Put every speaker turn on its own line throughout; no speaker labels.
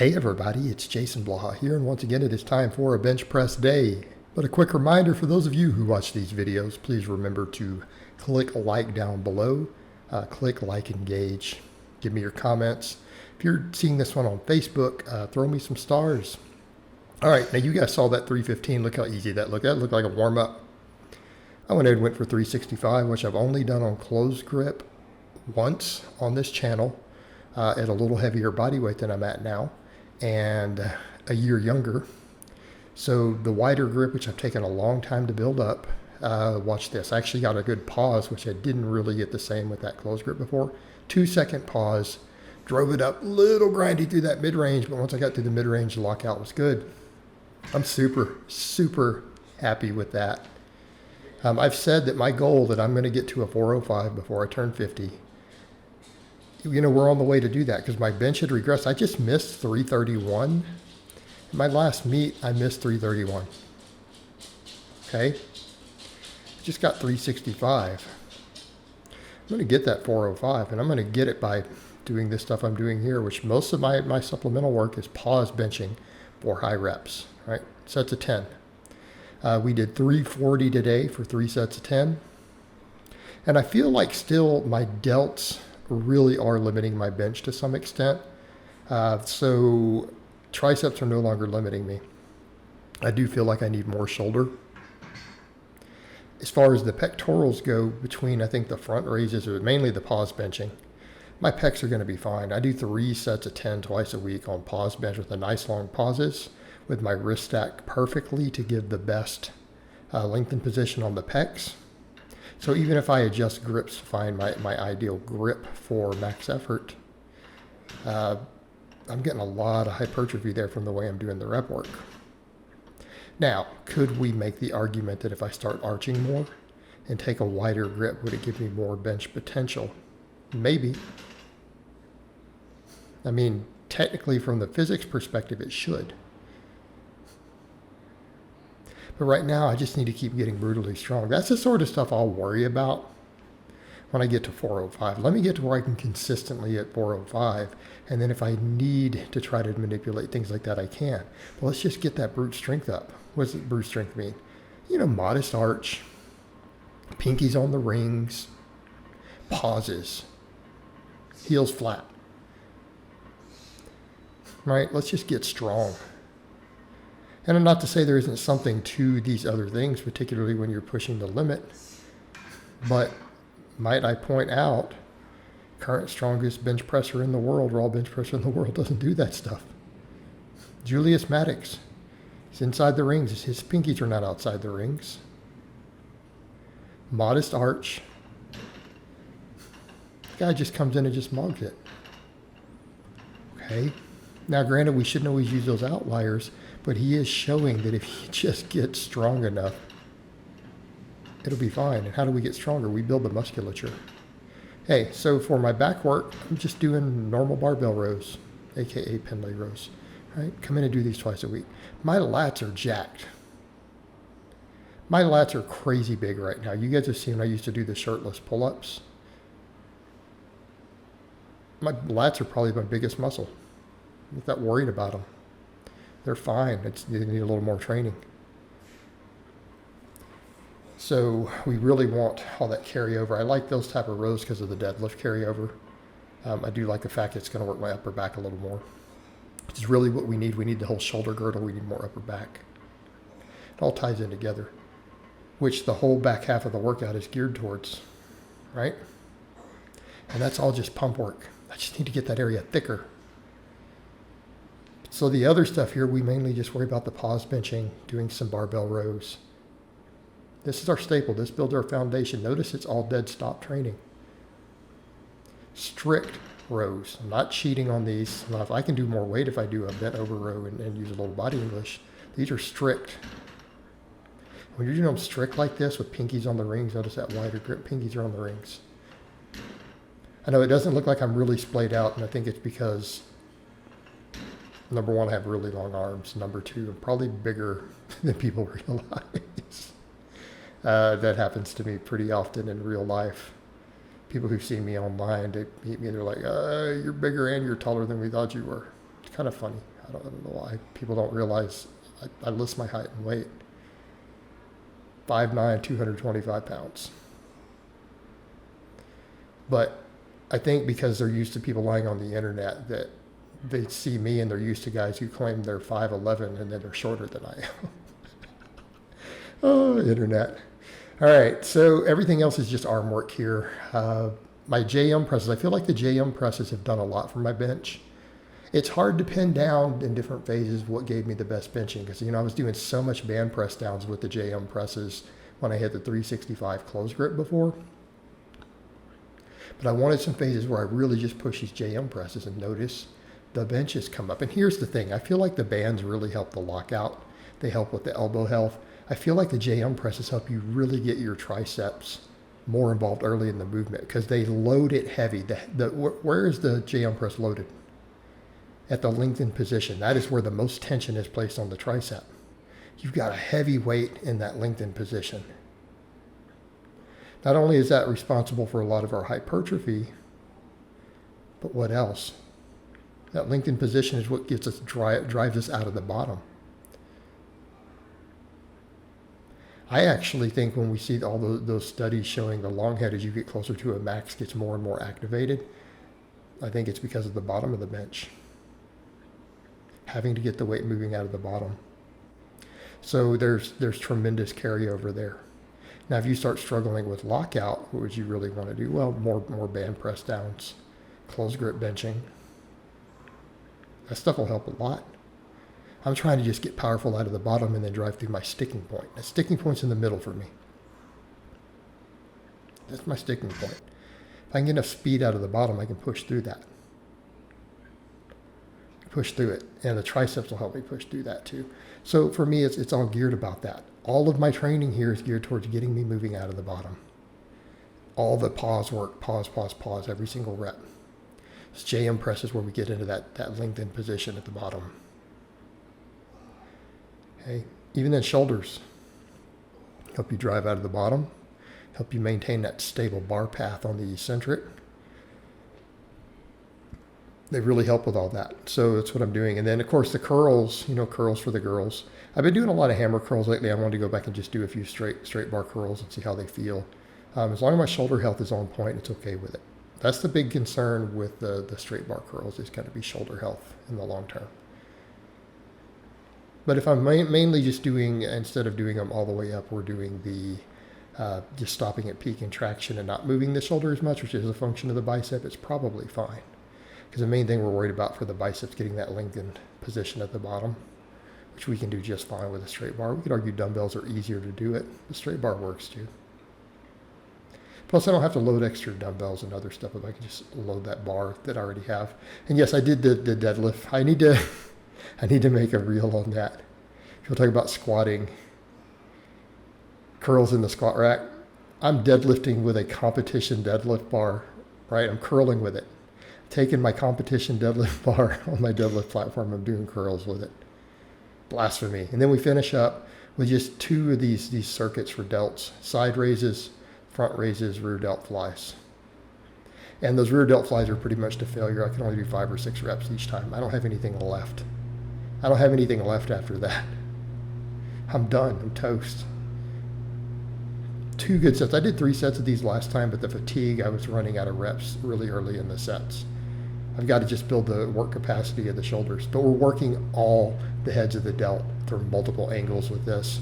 Hey everybody, it's Jason Blaha here, and once again it is time for a bench press day. But a quick reminder for those of you who watch these videos, please remember to click like down below, click like engage, give me your comments. If you're seeing this one on Facebook, throw me some stars. All right, now you guys saw that 315, look how easy that looked. That looked like a warm up. I went ahead and went for 365, which I've only done on closed grip once on this channel at a little heavier body weight than I'm at now, and a year younger. So the wider grip, which I've taken a long time to build up, watch this. I actually got a good pause, which I didn't really get the same with that closed grip before. 2-second pause, drove it up, little grindy through that mid-range, but once I got through the mid-range, the lockout was good. I'm super happy with that. I've said that my goal that I'm going to get to a 405 before I turn 50. You know, we're on the way to do that because my bench had regressed. I just missed 331. In my last meet, I missed 331. Okay. I just got 365. I'm going to get that 405, and I'm going to get it by doing this stuff I'm doing here, which most of my supplemental work is pause benching for high reps, right? Sets of 10. We did 340 today for 3 sets of 10. And I feel like still my delts really are limiting my bench to some extent. So triceps are no longer limiting me. I do feel like I need more shoulder. As far as the pectorals go, between I think the front raises or mainly the pause benching, my pecs are going to be fine. I do 3 sets of 10 twice a week on pause bench with a nice long pauses with my wrist stacked perfectly to give the best lengthened position on the pecs. So even if I adjust grips to find my ideal grip for max effort, I'm getting a lot of hypertrophy there from the way I'm doing the rep work. Now, could we make the argument that if I start arching more and take a wider grip, would it give me more bench potential? Maybe. I mean, technically from the physics perspective, it should. But right now, I just need to keep getting brutally strong. That's the sort of stuff I'll worry about when I get to 405. Let me get to where I can consistently at 405. And then if I need to try to manipulate things like that, I can. But let's just get that brute strength up. What does brute strength mean? You know, modest arch, pinkies on the rings, pauses, heels flat. Right? Let's just get strong. And I'm not to say there isn't something to these other things, particularly when you're pushing the limit. But might I point out, current strongest bench presser in the world, raw bench presser in the world, doesn't do that stuff. Julius Maddox, he's inside the rings. His pinkies are not outside the rings. Modest arch. The guy just comes in and just mugs it. Okay. Now, granted, we shouldn't always use those outliers, but he is showing that if he just gets strong enough, it'll be fine. And how do we get stronger? We build the musculature. Hey, so for my back work, I'm just doing normal barbell rows, aka pin leg rows. Right? Come in and do these twice a week. My lats are jacked. My lats are crazy big right now. You guys have seen I used to do the shirtless pull-ups. My lats are probably my biggest muscle. I'm not that worried about them. They're fine. They need a little more training. So we really want all that carryover. I like those type of rows because of the deadlift carryover. I do like the fact it's going to work my upper back a little more. Which is really what we need. We need the whole shoulder girdle. We need more upper back. It all ties in together, which the whole back half of the workout is geared towards, right? And that's all just pump work. I just need to get that area thicker. So the other stuff here, we mainly just worry about the pause benching, doing some barbell rows. This is our staple. This builds our foundation. Notice it's all dead stop training. Strict rows. I'm not cheating on these. Now, if I can do more weight if I do a bent over row and use a little body English, these are strict. When you're doing them strict like this with pinkies on the rings, notice that wider grip, pinkies are on the rings. I know it doesn't look like I'm really splayed out, and I think it's because number one, I have really long arms. Number two, I'm probably bigger than people realize. That happens to me pretty often in real life. People who see me online, they meet me and they're like, you're bigger and you're taller than we thought you were. It's kind of funny. I don't know why people don't realize I list my height and weight. 5'9", 225 pounds. But I think because they're used to people lying on the internet that they see me and they're used to guys who claim they're 5'11" and then they're shorter than I am. Oh, internet. All right, so everything else is just arm work here. My JM presses, I feel like the JM presses have done a lot for my bench. It's hard to pin down in different phases what gave me the best benching because, I was doing so much band press downs with the JM presses when I had the 365 close grip before. But I wanted some phases where I really just push these JM presses and notice the benches come up. And here's the thing, I feel like the bands really help the lockout. They help with the elbow health. I feel like the JM presses help you really get your triceps more involved early in the movement because they load it heavy. Where is the JM press loaded? At the lengthened position. That is where the most tension is placed on the tricep. You've got a heavy weight in that lengthened position. Not only is that responsible for a lot of our hypertrophy, but what else? That lengthened position is what gets us drives us out of the bottom. I actually think when we see all those studies showing the long head as you get closer to a max gets more and more activated, I think it's because of the bottom of the bench. Having to get the weight moving out of the bottom. So there's tremendous carryover there. Now, if you start struggling with lockout, what would you really want to do? Well, more band press downs, close grip benching. That stuff will help a lot. I'm trying to just get powerful out of the bottom and then drive through my sticking point. The sticking point's in the middle for me. That's my sticking point. If I can get enough speed out of the bottom, I can push through that. Push through it. And the triceps will help me push through that too. So for me, it's all geared about that. All of my training here is geared towards getting me moving out of the bottom. All the pause work, pause, every single rep. It's JM presses where we get into that lengthened position at the bottom. Okay, even then shoulders help you drive out of the bottom, help you maintain that stable bar path on the eccentric. They really help with all that. So that's what I'm doing. And then of course the curls, curls for the girls. I've been doing a lot of hammer curls lately. I wanted to go back and just do a few straight bar curls and see how they feel. As long as my shoulder health is on point, it's okay with it. That's the big concern with the straight bar curls is going to be shoulder health in the long term. But if I'm mainly just doing, instead of doing them all the way up, we're doing the just stopping at peak and traction and not moving the shoulder as much, which is a function of the bicep, it's probably fine. Because the main thing we're worried about for the biceps, getting that lengthened position at the bottom, which we can do just fine with a straight bar. We could argue dumbbells are easier to do it. The straight bar works too. Plus, I don't have to load extra dumbbells and other stuff if I can just load that bar that I already have. And yes, I did the deadlift. I need to make a reel on that. If you'll talk about squatting, curls in the squat rack, I'm deadlifting with a competition deadlift bar, right? I'm curling with it. Taking my competition deadlift bar on my deadlift platform, I'm doing curls with it. Blasphemy. And then we finish up with just two of these circuits for delts, side raises, front raises, rear delt flies. And those rear delt flies are pretty much to failure. I can only do 5 or 6 reps each time. I don't have anything left. I don't have anything left after that. I'm done. I'm toast. 2 good sets. I did 3 sets of these last time, but the fatigue, I was running out of reps really early in the sets. I've got to just build the work capacity of the shoulders. But we're working all the heads of the delt through multiple angles with this.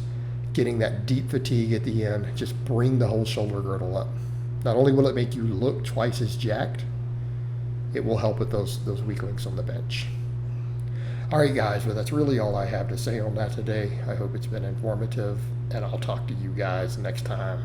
Getting that deep fatigue at the end, just bring the whole shoulder girdle up. Not only will it make you look twice as jacked, it will help with those weak links on the bench. All right, guys, well, that's really all I have to say on that today. I hope it's been informative, and I'll talk to you guys next time.